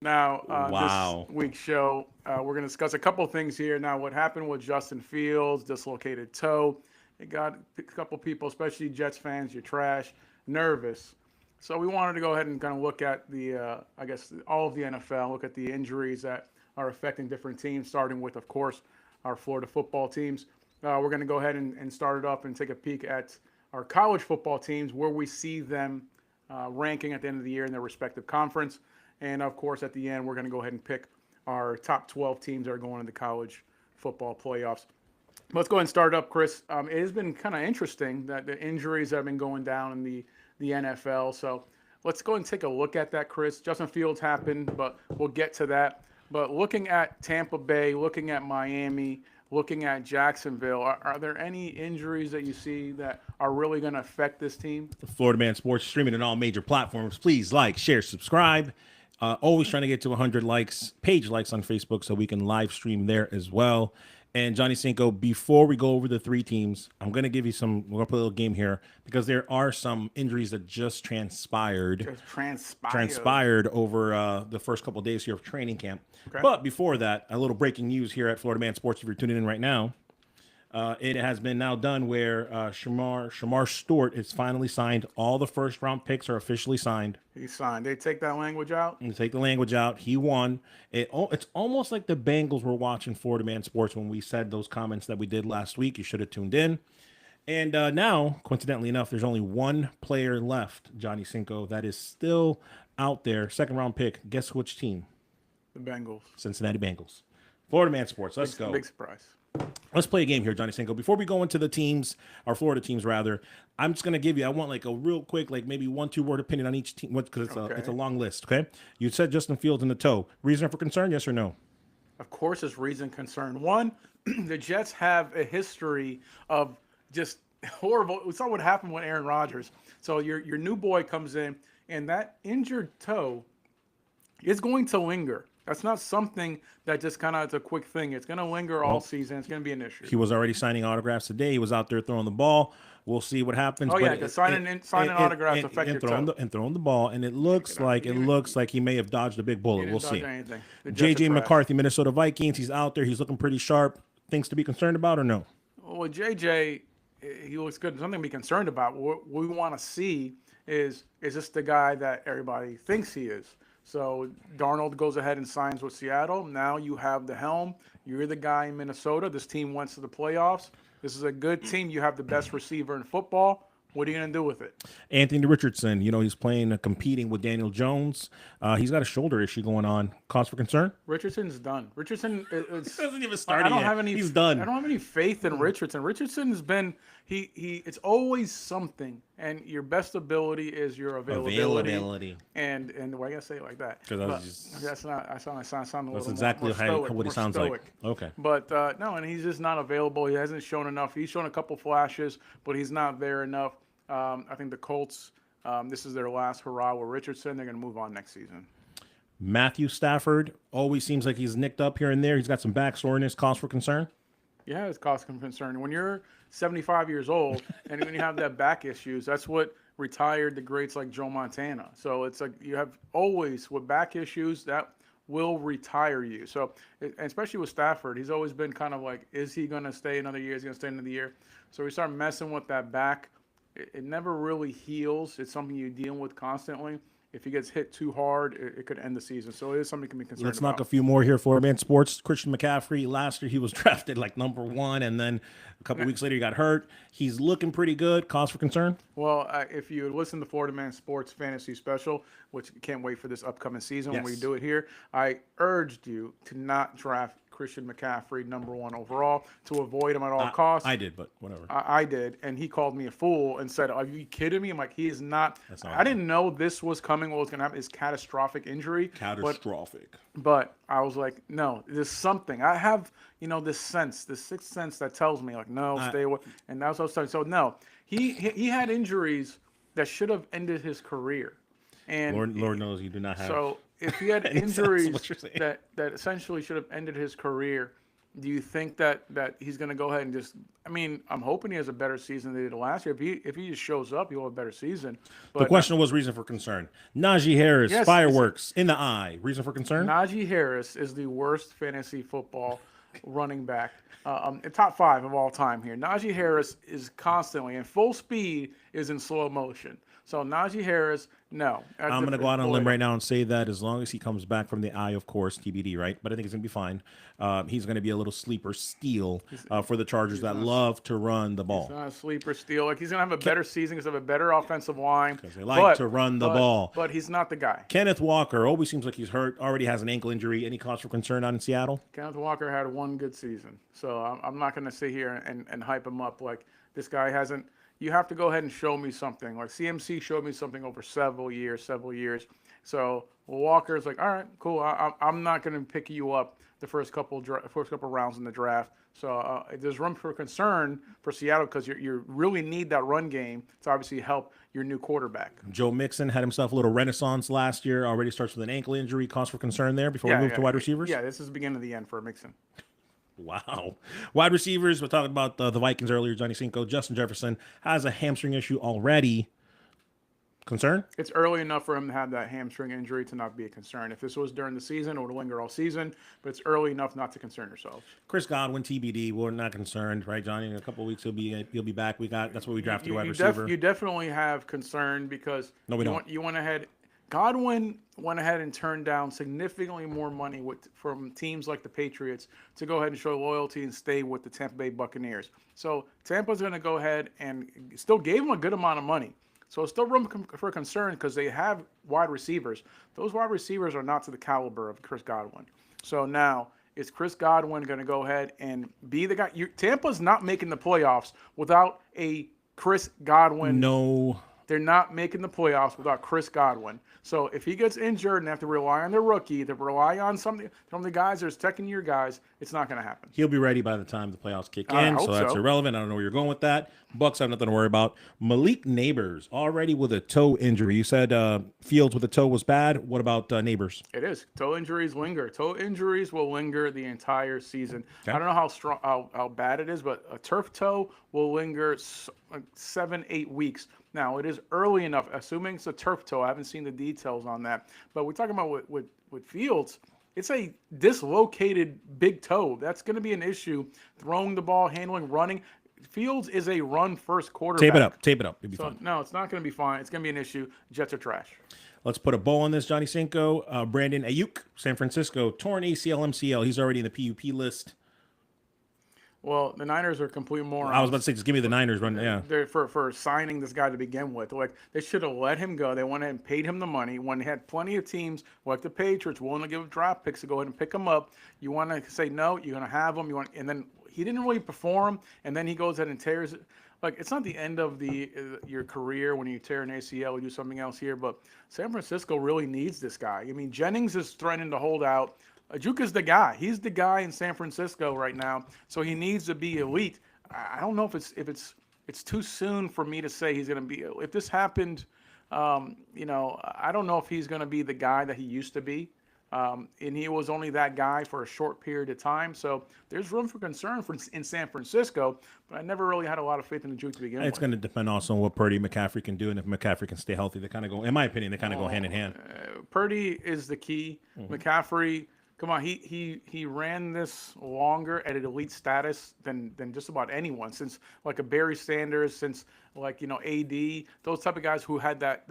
Now, this Wow. week's show, we're going to discuss a couple things here. Now, what happened with Justin Fields, dislocated toe, it got a couple people, especially Jets fans, you're trash, nervous. So we wanted to go ahead and kind of look at I guess, all of the NFL, look at the injuries that are affecting different teams, starting with, of course, our Florida football teams. We're going to go ahead and start it up and take a peek at our college football teams, where we see them ranking at the end of the year in their respective conference. And of course, at the end, we're going to go ahead and pick our top 12 teams that are going to the college football playoffs. Let's go ahead and start up, Chris. It has been kind of interesting that the injuries have been going down in the NFL. So let's go and take a look at that, Chris. Justin Fields happened, but we'll get to that. But looking at Tampa Bay, looking at Miami, looking at Jacksonville, are there any injuries that you see that are really going to affect this team? Florida Man Sports streaming on all major platforms. Please like, share, subscribe. Always trying to get to 100 likes, page likes on Facebook so we can live stream there as well. And Johnny Cinco, before we go over the three teams, I'm going to give you we're going to play a little game here because there are some injuries that just transpired over the first couple of days here of training camp. Okay. But before that, a little breaking news here at Florida Man Sports, if you're tuning in right now. It has been now done where Shamar Stewart is finally signed. All the first round picks are officially signed. He signed. They take that language out. And take the language out. He won. It's almost like the Bengals were watching Florida Man Sports when we said those comments that we did last week. You should have tuned in. And now, coincidentally enough, there's only one player left, Johnny Cinco, that is still out there. Second round pick. Guess which team? The Bengals. Cincinnati Bengals. Florida Man Sports. Let's go. Big surprise. Let's play a game here, Johnny Cinco. Before we go into the teams, our Florida teams rather, I'm just gonna give you. I want like a real quick, like maybe 1-2 word opinion on each team, because it's a long list. Okay, you said Justin Fields in the toe. Reason for concern? Yes or no? Of course, it's reason concern. One, the Jets have a history of just horrible. We saw what happened with Aaron Rodgers. So your new boy comes in, and that injured toe is going to linger. That's not something that just kind of is a quick thing. It's going to linger all season. It's going to be an issue. He was already signing autographs today. He was out there throwing the ball. We'll see what happens. Oh yeah, because signing autographs affect your toe. And throwing the ball, and it looks like he may have dodged a big bullet. We'll see. JJ McCarthy, Minnesota Vikings. He's out there. He's looking pretty sharp. Things to be concerned about or no? Well, JJ, he looks good. Something to be concerned about. What we want to see is this the guy that everybody thinks he is? So Darnold goes ahead and signs with Seattle. Now you have the helm. You're the guy in Minnesota. This team went to the playoffs. This is a good team. You have the best receiver in football. What are you going to do with it? Anthony Richardson, he's playing, competing with Daniel Jones. He's got a shoulder issue going on. Cause for concern? Richardson's done. Richardson hasn't even started I don't yet. have any. He's done. I don't have any faith in Richardson. Richardson's been it's always something, and your best ability is your availability. And why I gotta say it like that? Because that's not. I sound a that's little exactly more stoic, what he sounds stoic. like. Okay. But no, and he's just not available. He hasn't shown enough. He's shown a couple flashes, but he's not there enough. I think the Colts, this is their last hurrah with Richardson. They're going to move on next season. Matthew Stafford always seems like he's nicked up here and there. He's got some back soreness. Cause for concern? Yeah, it's cause for concern. When you're 75 years old and when you have that back issues, that's what retired the greats like Joe Montana. So it's like you have always with back issues that will retire you. So, especially with Stafford, he's always been kind of like, is he going to stay another year? Is he going to stay another year? So we start messing with that back. It never really heals. It's something you deal with constantly. If he gets hit too hard, it could end the season. So it is something you can be concerned about. Let's knock a few more here for Man Sports. Christian McCaffrey, last year he was drafted like number 1, and then a couple weeks later he got hurt. He's looking pretty good. Cause for concern? Well, if you listen to Florida Man Sports Fantasy Special, which can't wait for this upcoming season when we do it here, I urged you to not draft Christian McCaffrey number 1 overall to avoid him at all costs. I did, but whatever. I did, and he called me a fool and said, "Are you kidding me?" I'm like, he is not. I didn't know this was coming. What was going to happen is catastrophic injury. Catastrophic. But I was like, no, there's something. I have, this sense, this sixth sense that tells me, like, no, stay away. And that's what I was saying. So no, he had injuries that should have ended his career. And Lord knows you do not have. So if he had injuries that essentially should have ended his career, Do you think that he's going to go ahead and just? I mean, I'm hoping he has a better season than he did last year. If he just shows up, he'll have a better season. The But question was reason for concern. Najee Harris, yes, fireworks in the eye. Reason for concern? Najee Harris is the worst fantasy football running back, top 5 of all time here. Najee Harris is constantly in full speed, is in slow motion. So Najee Harris, no. I'm going to go out on a limb right now and say that as long as he comes back from the eye, of course, TBD, right? But I think it's going to be fine. He's going to be a little sleeper steal for the Chargers that love to run the ball. He's not a sleeper steal. Like, he's going to have a better season because of a better offensive line. Because they like to run the ball. But he's not the guy. Kenneth Walker always seems like he's hurt, already has an ankle injury. Any cause for concern out in Seattle? Kenneth Walker had one good season. So I'm not going to sit here and hype him up like this guy hasn't. You have to go ahead and show me something. Like CMC showed me something over several years. So Walker's like, all right, cool. I'm not going to pick you up the first couple rounds in the draft. So there's room for concern for Seattle because you really need that run game to obviously help your new quarterback. Joe Mixon had himself a little renaissance last year. Already starts with an ankle injury. Cause for concern there before we move to wide receivers? Yeah, this is the beginning of the end for Mixon. Wow. Wide receivers, we're talking about the Vikings earlier, Johnny Cinco. Justin Jefferson has a hamstring issue already. Concern? It's early enough for him to have that hamstring injury to not be a concern. If this was during the season, it would linger all season, but it's early enough not to concern yourselves. Chris Godwin, TBD, we're not concerned, right, Johnny? In a couple of weeks, he'll be back. That's what we drafted wide receiver. You definitely have concern because you went ahead. Godwin went ahead and turned down significantly more money from teams like the Patriots to go ahead and show loyalty and stay with the Tampa Bay Buccaneers. So Tampa's going to go ahead and still gave him a good amount of money. So it's still room for concern because they have wide receivers. Those wide receivers are not to the caliber of Chris Godwin. So now, is Chris Godwin going to go ahead and be the guy? Tampa's not making the playoffs without a Chris Godwin. No. They're not making the playoffs without Chris Godwin. So if he gets injured and they have to rely on their rookie, to rely on something from the guys that are second year guys, it's not going to happen. He'll be ready by the time the playoffs kick in, so that's irrelevant. I don't know where you're going with that. Bucks have nothing to worry about. Malik Neighbors already with a toe injury. You said Fields with a toe was bad. What about Neighbors? It is. Toe injuries linger. Toe injuries will linger the entire season. Okay. I don't know how bad it is, but a turf toe will linger 7-8 weeks. Now, it is early enough, assuming it's a turf toe. I haven't seen the details on that. But we're talking about with Fields, it's a dislocated big toe. That's going to be an issue. Throwing the ball, handling, running. Fields is a run-first quarterback. Tape it up. It'll be fine. No, it's not going to be fine. It's going to be an issue. Jets are trash. Let's put a bow on this, Johnny Cinco. Brandon Ayuk, San Francisco, torn ACL, MCL. He's already in the PUP list. Well, the Niners are complete morons. I was about to say, just give me the Niners run. Yeah, they're for signing this guy to begin with. Like, they should have let him go. They went ahead and paid him the money when they had plenty of teams like the Patriots willing to give draft picks to go ahead and pick him up. You want to say no, you're going to have him. And then he didn't really perform, and then he goes ahead and tears it. Like, it's not the end of your career when you tear an ACL or do something else here, but San Francisco really needs this guy. I mean, Jennings is threatening to hold out. Ajuka's the guy. He's the guy in San Francisco right now, so he needs to be elite. I don't know if it's too soon for me to say he's going to be. If this happened, I don't know if he's going to be the guy that he used to be, and he was only that guy for a short period of time. So there's room for concern in San Francisco, but I never really had a lot of faith in Ajuka to begin with. It's going to depend also on what Purdy and McCaffrey can do, and if McCaffrey can stay healthy, they kind of go. In my opinion, they kind of go hand in hand. Purdy is the key. Mm-hmm. McCaffrey. Come on, he ran this longer at an elite status than just about anyone, since like a Barry Sanders, since like AD, those type of guys who had that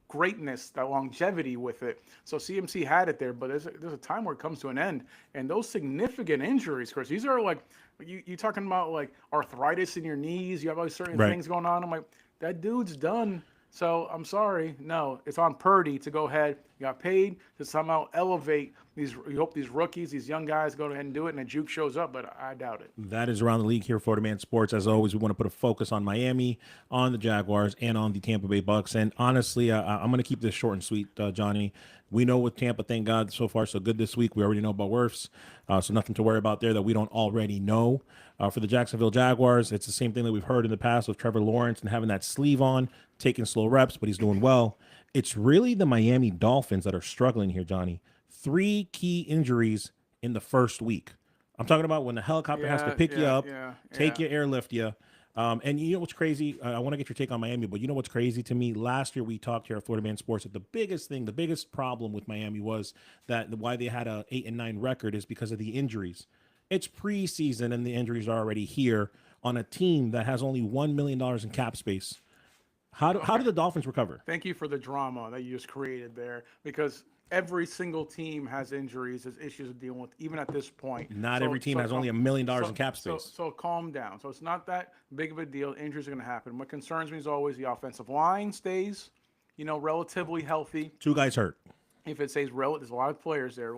greatness, that longevity with it. So CMC had it there, but there's a time where it comes to an end, and those significant injuries, Chris, these are like you talking about like arthritis in your knees. You have all these certain things going on. I'm like, that dude's done. So I'm sorry. No, it's on Purdy to go ahead. You got paid to somehow elevate these. You hope these rookies, these young guys, go ahead and do it, and a juke shows up, but I doubt it. That is around the league here, Florida Man Sports. As always, we want to put a focus on Miami, on the Jaguars, and on the Tampa Bay Bucks. And honestly, I'm going to keep this short and sweet, Johnny. We know with Tampa, thank God, so far so good this week. We already know about Wirfs, so nothing to worry about there that we don't already know. For the Jacksonville Jaguars, it's the same thing that we've heard in the past with Trevor Lawrence and having that sleeve on, taking slow reps, but he's doing well. It's really the Miami Dolphins that are struggling here, Johnny. 3 key injuries in the first week. I'm talking about when the helicopter has to Yeah, pick you yeah, up, yeah, take yeah. you, airlift you. And you know what's crazy? I want to get your take on Miami, but you know what's crazy to me? Last year we talked here at Florida Man Sports that the biggest thing, the biggest problem with Miami was that why they had a 8-9 record is because of the injuries. It's preseason and the injuries are already here on a team that has only $1 million in cap space. How Okay. do the Dolphins recover? Thank you for the drama that you just created there, because every single team has injuries, has issues to deal with, even at this point. Not every So, team has only $1 million in so, cap space. so calm down. So it's not that big of a deal. Injuries are going to happen. What concerns me is always the offensive line stays, relatively healthy. Two guys hurt. If it says there's a lot of players there,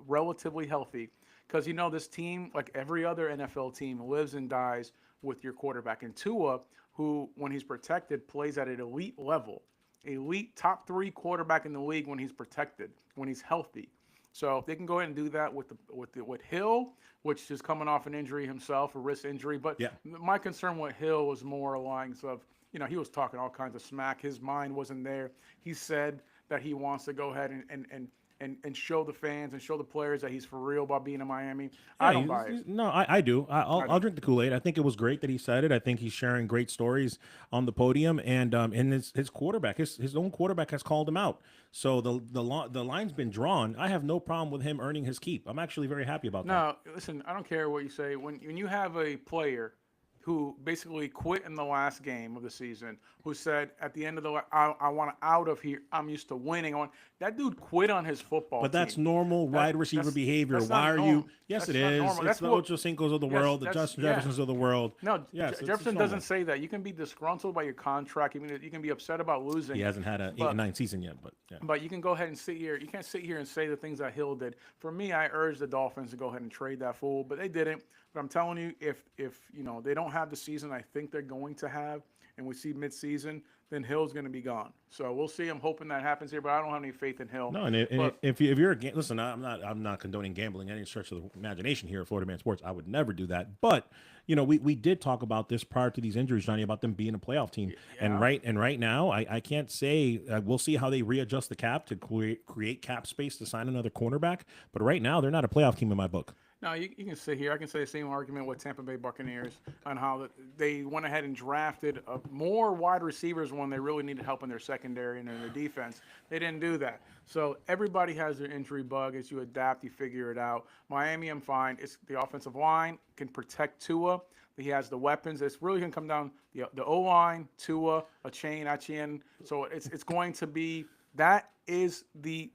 relatively healthy, because this team, like every other NFL team, lives and dies with your quarterback. And Tua, who when he's protected plays at an elite level, elite top three quarterback in the league when he's protected, when he's healthy. So if they can go ahead and do that with Hill, which is coming off an injury himself, a wrist injury. But Yeah. my concern with Hill was more lines of, he was talking all kinds of smack. His mind wasn't there. He said that he wants to go ahead and show the fans and show the players that he's for real about being in Miami. I Yeah, don't buy it. no, I do. I I'll don't. drink the Kool-Aid. I think it was great that he said it. I think he's sharing great stories on the podium, and his quarterback, his own quarterback, has called him out. So the line's been drawn. I have no problem with him earning his keep. I'm actually very happy about that. No, listen, I don't care what you say. When you have a player who basically quit in the last game of the season, who said at the end of I want out of here. I'm used to winning. That dude quit on his football But team. that's normal wide receiver behavior. That's Why not are normal. you? Yes, That's it not is. normal. It's That's the what. Ocho Cincos of the Yes, world, the Justin yeah. Jeffersons of the world. No, Yes, Jefferson normal. doesn't say that. You can be disgruntled by your contract. You can be upset about losing. He hasn't had an 8-9 season yet, but yeah. But you can go ahead and sit here. You can't sit here and say the things that Hill did. For me, I urge the Dolphins to go ahead and trade that fool, but they didn't. But I'm telling you, if they don't have the season I think they're going to have, and we see midseason, then Hill's going to be gone. So we'll see. I'm hoping that happens here, but I don't have any faith in Hill. No, and But if you're listen, I'm not condoning gambling any stretch of the imagination here at Florida Man Sports. I would never do that. But we did talk about this prior to these injuries, Johnny, about them being a playoff team. Yeah. And right now, I can't say we'll see how they readjust the cap to create cap space to sign another cornerback. But right now, they're not a playoff team in my book. No, you can sit here. I can say the same argument with Tampa Bay Buccaneers on how they went ahead and drafted more wide receivers when they really needed help in their secondary and in their defense. They didn't do that. So everybody has their injury bug. As you adapt, you figure it out. Miami, I'm fine. It's the offensive line can protect Tua. He has the weapons. It's really going to come down the O-line, Tua, Achane. So it's going to be that is the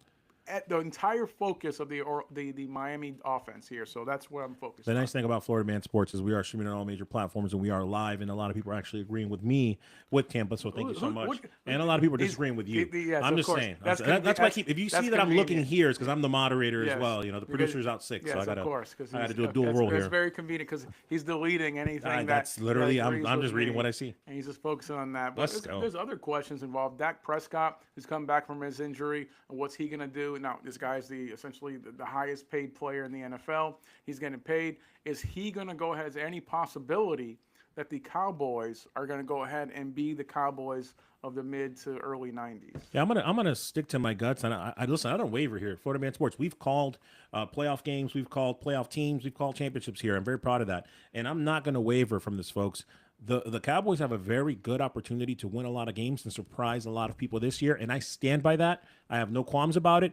entire focus of the Miami offense here. So that's what I'm focused The on. nice thing about Florida Man Sports is we are streaming on all major platforms and we are live, and a lot of people are actually agreeing with me with Tampa. So thank you so much. And a lot of people are disagreeing with you. Yes, I'm of just course. saying. That's That's why I keep. If you see that I'm looking convenient. here, it's because I'm the moderator as Yes. well. The Because- producer's out sick, Yes, so I gotta. of course, I gotta do a dual role It's here. very convenient because he's deleting anything That's literally. that agrees I'm with just reading me, what I see. and he's just focusing on that. But Let's go. there's other questions involved. Dak Prescott has come back from his injury. What's he gonna do now? This guy's essentially the highest paid player in the NFL. He's getting paid. Is he gonna go ahead? Is there any possibility that the Cowboys are going to go ahead and be the Cowboys of the mid to early 90s? Yeah, I'm gonna stick to my guts, and I listen. I don't waver here. Florida Man Sports. We've called playoff games, we've called playoff teams, we've called championships here. I'm very proud of that, and I'm not gonna waver from this, folks. The Cowboys have a very good opportunity to win a lot of games and surprise a lot of people this year, and I stand by that. I have no qualms about it.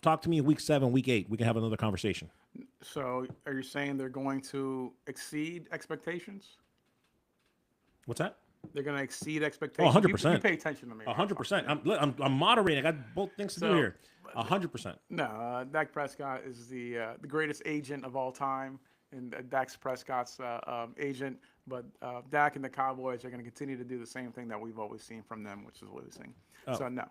Talk to me in week 7, week 8. We can have another conversation. So, are you saying they're going to exceed expectations? What's that? They're going to exceed Oh, expectations. 100%. You pay attention to me. 100%. I'm moderating. I got both things to do here. 100%. No, Dak Prescott is the greatest agent of all time, and Dak Prescott's agent. But Dak and the Cowboys are going to continue to do the same thing that we've always seen from them, which is losing. So no.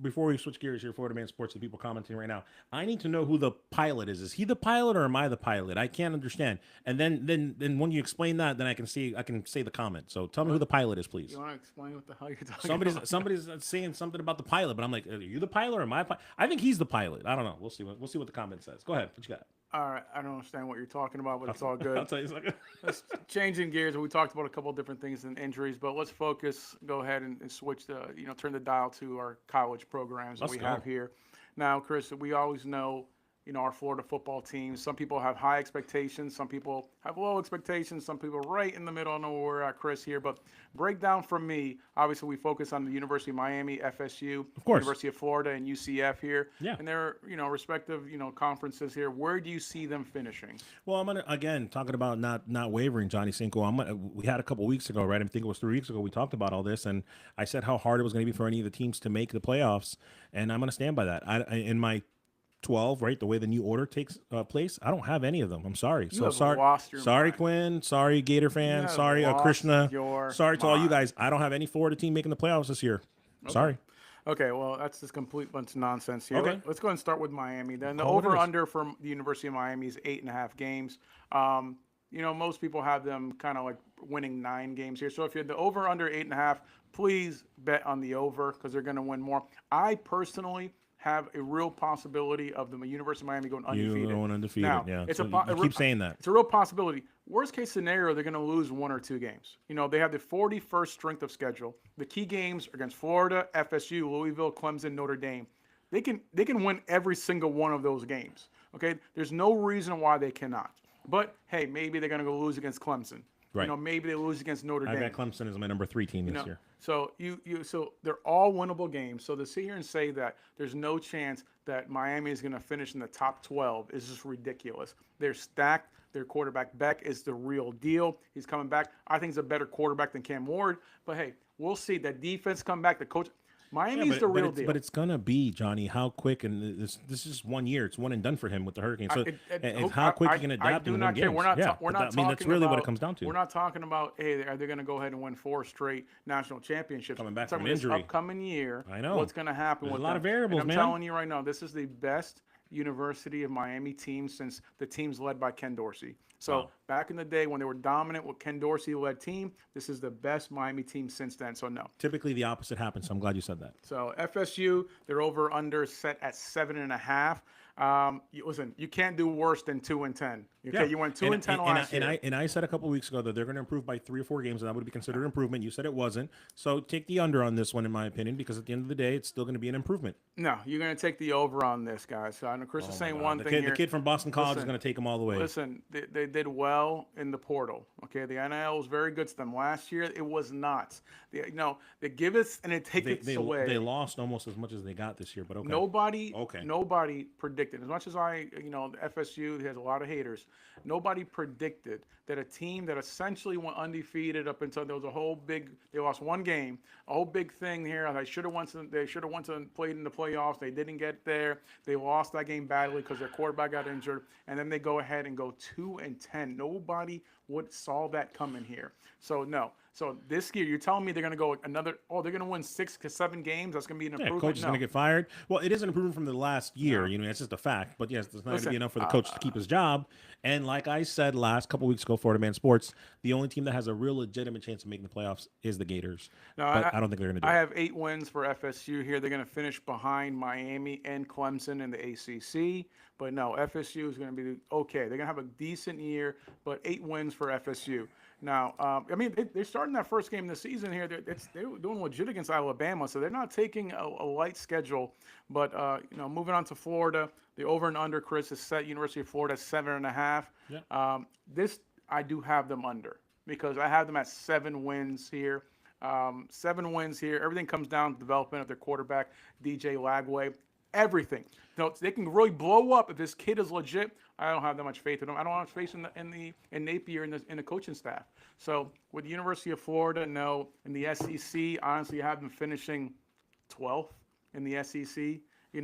Before we switch gears here, Florida Man Sports, the people commenting right now, I need to know who the pilot is. Is he the pilot or am I the pilot? I can't understand. And then when you explain that, then I can say the comment. So tell me who the pilot is, please. You want to explain what the hell you're talking about? Somebody's saying something about the pilot, but I'm like, are you the pilot or am I? I think he's the pilot. I don't know. We'll see what the comment says. Go ahead. What you got? All right, I don't understand what you're talking about, but it's all good. I'll tell you a second. Let's changing gears. We talked about a couple of different things and injuries, but let's focus. Go ahead and switch turn the dial to our college programs that we have here. Now, Chris, we always know our Florida football team. Some people have high expectations. Some people have low expectations. Some people right in the middle. I know where we're at, Chris, here. But breakdown from me, obviously we focus on the University of Miami, FSU, Of course. University of Florida, and UCF here. Yeah. And their, respective, conferences here. Where do you see them finishing? Well, I'm gonna again talking about not wavering, Johnny Cinco. We had a couple weeks ago, right? I think it was 3 weeks ago. We talked about all this, and I said how hard it was going to be for any of the teams to make the playoffs, and I'm going to stand by that. In my 12, right, the way the new order takes place, I don't have any of them. I'm sorry. You have lost your sorry, mind. Quinn. Sorry, Gator You fans. have Sorry, lost Krishna. your Sorry to all you mind. guys. I don't have any Florida team making the playoffs this year. Sorry. Okay, well, that's just complete bunch of nonsense here. Okay. Let's go ahead and start with Miami. Then the Call it is. over-under for the University of Miami is 8.5 games. Most people have them kind of like winning 9 games here. So if you're the over-under 8.5, please bet on the over because they're going to win more. I personally have a real possibility of the University of Miami going undefeated. You going undefeated, Now, yeah. It's So you keep saying that. It's a real possibility. Worst case scenario, they're going to lose 1 or 2 games. They have the 41st strength of schedule. The key games are against Florida, FSU, Louisville, Clemson, Notre Dame. They can win every single one of those games. Okay, there's no reason why they cannot. But hey, maybe they're going to go lose against Clemson. Right. Maybe they lose against Notre Dame. I got Clemson as my number 3 team this year. So so they're all winnable games. So to sit here and say that there's no chance that Miami is going to finish in the top 12 is just ridiculous. They're stacked. Their quarterback Beck is the real deal. He's coming back. I think he's a better quarterback than Cam Ward. But hey, we'll see. That defense come back. The coach. Miami's the real deal. But it's gonna be, Johnny, how quick, and this is 1 year. It's one and done for him with the Hurricanes. So and how quick you can adapt in one game. We're not I mean, that's really what it comes down to. We're not talking about, hey, are they going to go ahead and win 4 straight national championships? Coming back We're from talking an injury. This upcoming year, I know. what's going to happen There's with a lot them. of variables, and man. I'm telling you right now, this is the best University of Miami team since the team's led by Ken Dorsey. So Wow. back in the day when they were dominant with Ken Dorsey-led team, this is the best Miami team since then. So no. Typically, the opposite happens. So I'm glad you said that. So FSU, they're over under set at 7.5. Listen, you can't do worse than 2-10. Okay, you went 2-10 last year. And I said a couple of weeks ago that they're going to improve by 3 or 4 games, and that would be considered improvement. You said it wasn't. So take the under on this one, in my opinion, because at the end of the day, it's still going to be an improvement. No, you're going to take the over on this, guys. So I know Chris is saying one thing here. The kid from Boston College is going to take them all the way. Listen, they did well in the portal. Okay, the NIL was very good to them. Last year, it was not. They give us and they take it away. They lost almost as much as they got this year, but okay. Nobody predicted. As much as FSU has a lot of haters. Nobody predicted that a team that essentially went undefeated up until there was they lost 1 game, a whole big thing here. They should have went to played in the playoffs. They didn't get there. They lost that game badly because their quarterback got injured, and then they go ahead and go 2-10. Nobody saw that coming here. So no. So this year, you're telling me they're going to go they're going to win 6 to 7 games. That's going to be an improvement. Coach is going to get fired. Well, it is an improvement from the last year. It's just a fact. But yes, it's not going to be enough for the coach to keep his job. And like I said last couple weeks ago, Florida Man Sports, the only team that has a real legitimate chance of making the playoffs is the Gators. No, but I don't think they're going to do it. I have 8 wins for FSU here. They're going to finish behind Miami and Clemson in the ACC. But no, FSU is going to be okay. They're going to have a decent year, but 8 wins for FSU. Now, they're starting that first game of the season here. They're doing legit against Alabama, so they're not taking a light schedule. But moving on to Florida, the over and under, Chris, is set. University of Florida 7.5. Yeah. This I do have them under because I have them at 7 wins here. 7 wins here. Everything comes down to development of their quarterback, DJ Lagway. Everything. They can really blow up if this kid is legit. I don't have that much faith in him. I don't have much faith in Napier in the coaching staff. So with the University of Florida, no. In the SEC, honestly, I have them finishing 12th in the SEC. They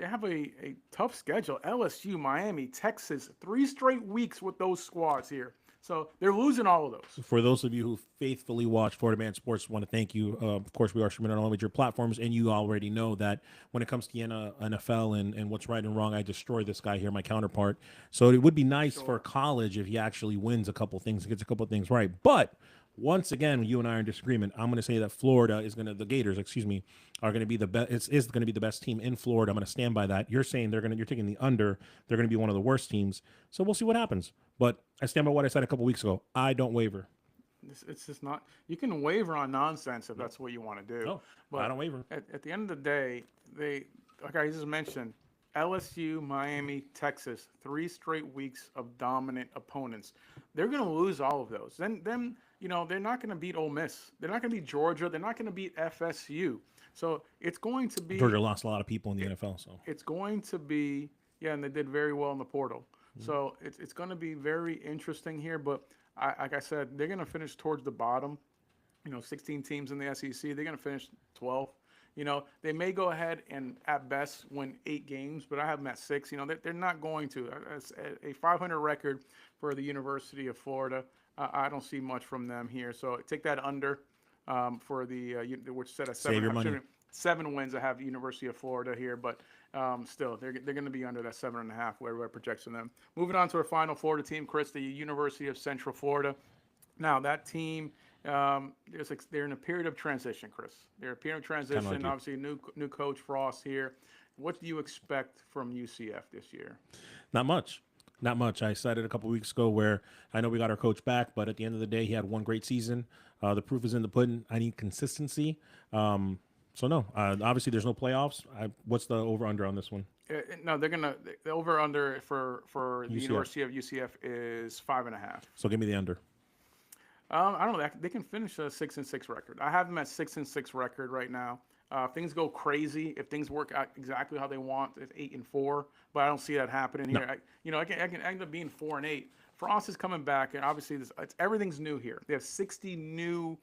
have a tough schedule. LSU, Miami, Texas, 3 straight weeks with those squads here. So they're losing all of those. For those of you who faithfully watch Florida Man Sports, I want to thank you. Of course, we are streaming on all major platforms, and you already know that when it comes to the NFL and what's right and wrong, I destroy this guy here, my counterpart. So it would be nice for college if he actually wins a couple things, gets a couple things right. But once again, you and I are in disagreement. I'm going to say that the Gators, are going to be the best. Is going to be the best team in Florida. I'm going to stand by that. You're saying you're taking the under. They're going to be one of the worst teams. So we'll see what happens. But I stand by what I said a couple weeks ago. I don't waver. It's just not. You can waver on nonsense if that's what you want to do. No, but I don't waver. At the end of the day, like I just mentioned, LSU, Miami, Texas, 3 straight weeks of dominant opponents. They're going to lose all of those. Then they're not going to beat Ole Miss. They're not going to beat Georgia. They're not going to beat FSU. So it's going to be Georgia lost a lot of people in the NFL, so it's going to be yeah, and they did very well in the portal. So it's going to be very interesting here. But like I said, they're going to finish towards the bottom. 16 teams in the SEC. They're going to finish 12th. They may go ahead and at best win 8 games, but I have them at 6. They're not going to. A 500 record for the University of Florida. I don't see much from them here. So take that under for which set at 7. Save your money. 7 wins. I have University of Florida here, but still, they're going to be under that 7.5 where I projection them. Moving on to our final Florida team, Chris, the University of Central Florida. Now that team. They're in a period of transition, Chris. They're in a period of transition. Kinda like you. Obviously, new coach Frost here. What do you expect from UCF this year? not much. Not much. I said it a couple weeks ago where I know we got our coach back, but at the end of the day, he had one great season. The proof is in the pudding. I need consistency. So no, obviously there's no playoffs. What's the over/under on this one? No, the over/under for the UCF. University of UCF is 5.5. So give me the under. I don't know. They can finish a 6-6 record. I have them at 6-6 record right now. If things go crazy, if things work out exactly how they want, it's 8-4. But I don't see that happening here. I can end up being 4-8. Frost is coming back, and obviously everything's new here. They have 60 new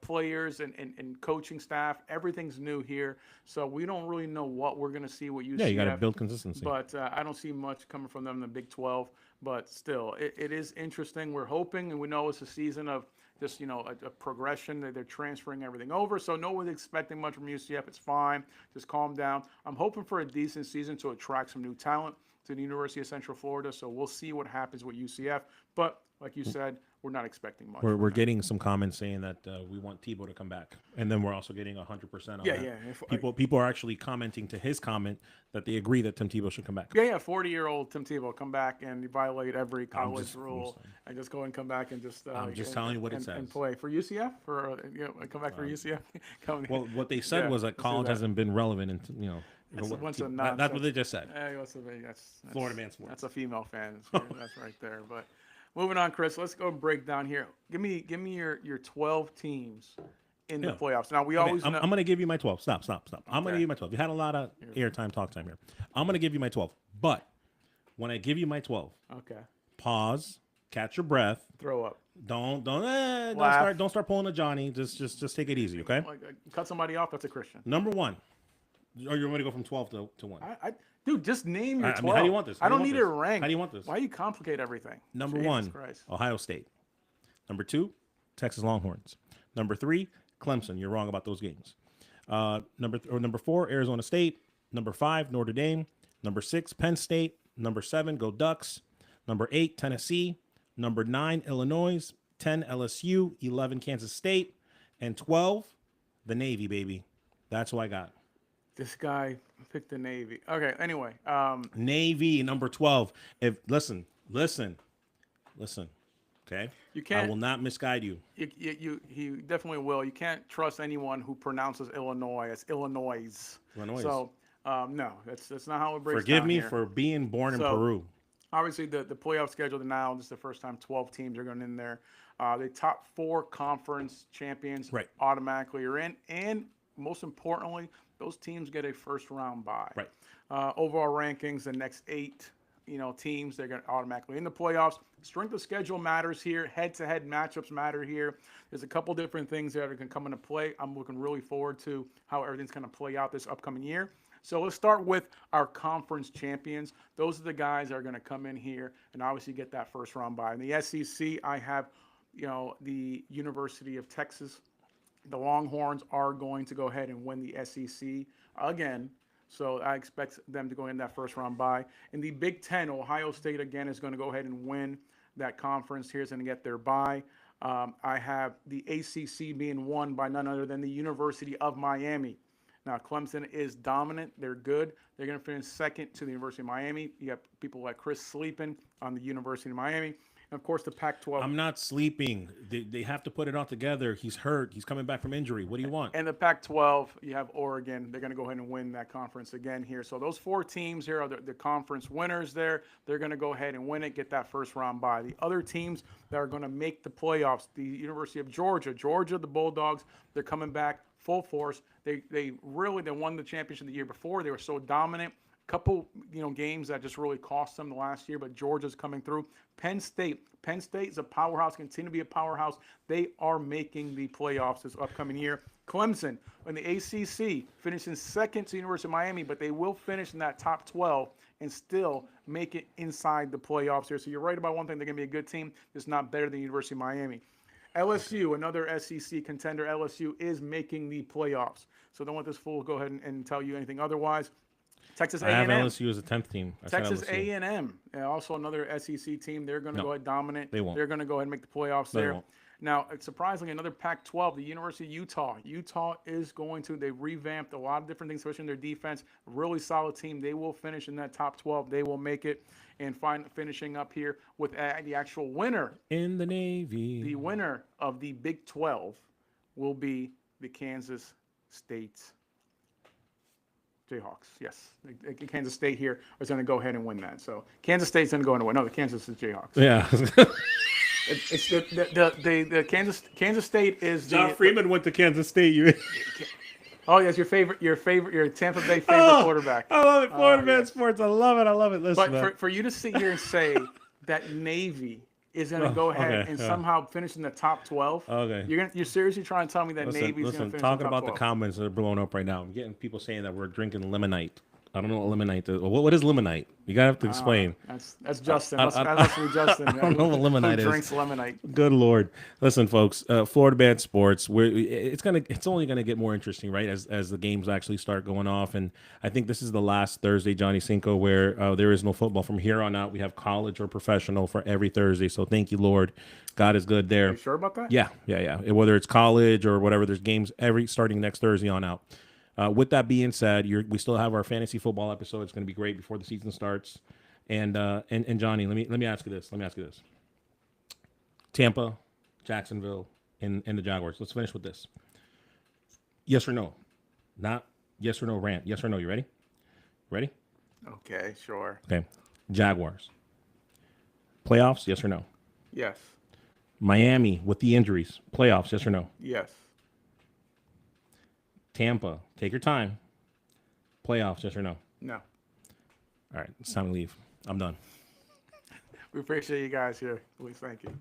players and coaching staff. Everything's new here, so we don't really know what we're going to see with UCF. Yeah, you got to build consistency. But I don't see much coming from them in the Big 12. But still, it is interesting. We're hoping, and we know it's a season of just, a progression. They're transferring everything over. So no one's expecting much from UCF. It's fine. Just calm down. I'm hoping for a decent season to attract some new talent to the University of Central Florida. So we'll see what happens with UCF. But like you said, we're not expecting much. We're getting some comments saying that we want Tebow to come back, and then we're also getting 100% on that. Yeah. People are actually commenting to his comment that they agree that Tim Tebow should come back. Yeah. 40-year-old Tim Tebow come back and violate every college rule and just go and come back and just. I'm just telling you what it says. And play for UCF or come back for UCF. Well, what they said was that college hasn't been relevant, and That's that's what they just said. That's Florida man sports. That's a female fan. That's right there. But moving on, Chris. Let's go break down here. Give me your 12 teams in the playoffs. Now we always. I'm going to give you my 12. Stop. I'm going to give you my 12. You had a lot of airtime, talk time here. I'm going to give you my 12. But when I give you my 12, okay. Pause. Catch your breath. Throw up. Don't start pulling a Johnny. Just take it easy, okay? Cut somebody off. That's a Christian. Number 1. Or you want me to go from 12 to 1? Dude, just name your 12. I mean, how do you want this? I don't need it ranked. How do you want this? Why do you complicate everything? Number Jesus 1, Christ. Ohio State. Number 2, Texas Longhorns. Number 3, Clemson. You're wrong about those games. Number 4, Arizona State. Number 5, Notre Dame. Number 6, Penn State. Number 7, go Ducks. Number 8, Tennessee. Number 9, Illinois. 10, LSU. 11, Kansas State. And 12, the Navy, baby. That's what I got. This guy picked the Navy. Okay, anyway. Navy, number 12. Listen. Okay? You can't. I will not misguide you. He definitely will. You can't trust anyone who pronounces Illinois as Illinois. So, no, that's not how it breaks Forgive down me here. for being born in Peru. Obviously, the playoff schedule now, this is the first time 12 teams are going in there. The top 4 conference champions automatically are in. And most importantly, those teams get a first-round bye. Right. Overall rankings, the next 8 teams, they're going to automatically in the playoffs. Strength of schedule matters here. Head-to-head matchups matter here. There's a couple different things that are going to come into play. I'm looking really forward to how everything's going to play out this upcoming year. So let's start with our conference champions. Those are the guys that are going to come in here and obviously get that first-round bye. In the SEC, I have, the University of Texas. The Longhorns are going to go ahead and win the SEC again. So I expect them to go in that first-round bye. In the Big Ten, Ohio State, again, is going to go ahead and win that conference. Here's going to get their bye. I have the ACC being won by none other than the University of Miami. Now, Clemson is dominant. They're good. They're going to finish second to the University of Miami. You have people like Chris sleeping on the University of Miami. of course, the Pac-12. I'm not sleeping. They have to put it all together. He's hurt. He's coming back from injury. What do you want? And the Pac-12, you have Oregon. They're going to go ahead and win that conference again here. So those 4 teams here are the conference winners there. They're going to go ahead and win it, get that first round bye. The other teams that are going to make the playoffs, the University of Georgia, the Bulldogs, they're coming back full force. They won the championship the year before. They were so dominant. Couple games that just really cost them the last year, but Georgia's coming through. Penn State is a powerhouse, continue to be a powerhouse. They are making the playoffs this upcoming year. Clemson in the ACC finishing second to the University of Miami, but they will finish in that top 12 and still make it inside the playoffs here. So you're right about one thing, they're going to be a good team, just not better than the University of Miami. LSU, another SEC contender. LSU is making the playoffs. So don't let this fool go ahead and tell you anything otherwise. Texas A&M. I have LSU as a 10th team. Texas A&M, also another SEC team. They're going to go ahead dominant. They won't. They're going to go ahead and make the playoffs there. Now, surprisingly, another Pac-12, the University of Utah. Utah is going to, they revamped a lot of different things, especially in their defense. Really solid team. They will finish in that top 12. They will make it. And finishing up here with the actual winner. In the Navy. The winner of the Big 12 will be the Kansas State Jayhawks. Yes, Kansas State here is going to go ahead and win that. So Kansas State's going to go into win. No, the Kansas is Jayhawks. Yeah. It's the Kansas State is. John Freeman went to Kansas State. Oh yes, your Tampa Bay favorite quarterback. I love it. Florida Man Sports. I love it. Listen, but for you to sit here and say that Navy is going to go ahead and somehow finish in the top 12. Okay. You're seriously trying to tell me that Navy is going to finish in the top 12? Talking about the comments that are blowing up right now. I'm getting people saying that we're drinking limonite. I don't know what limonite is. What is limonite? You gotta have to explain. That's Justin. That's Justin. I don't know what limonite is. Who drinks limonite? Good Lord! Listen, folks. Florida Man Sports. It's only gonna get more interesting, right? As the games actually start going off, and I think this is the last Thursday, Johnny Cinco, where there is no football from here on out. We have college or professional for every Thursday. So thank you, Lord. God is good there. Are you sure about that? Yeah. Whether it's college or whatever, there's games starting next Thursday on out. With that being said, we still have our fantasy football episode. It's going to be great before the season starts. And Johnny, let me ask you this. Tampa, Jacksonville, and the Jaguars. Let's finish with this. Yes or no? Not yes or no rant. Yes or no? You ready? Ready? Okay, sure. Okay. Jaguars. Playoffs, yes or no? Yes. Miami with the injuries. Playoffs, yes or no? Yes. Tampa, take your time. Playoffs, yes or no? No. All right, it's time to leave. I'm done. We appreciate you guys here. Please, thank you.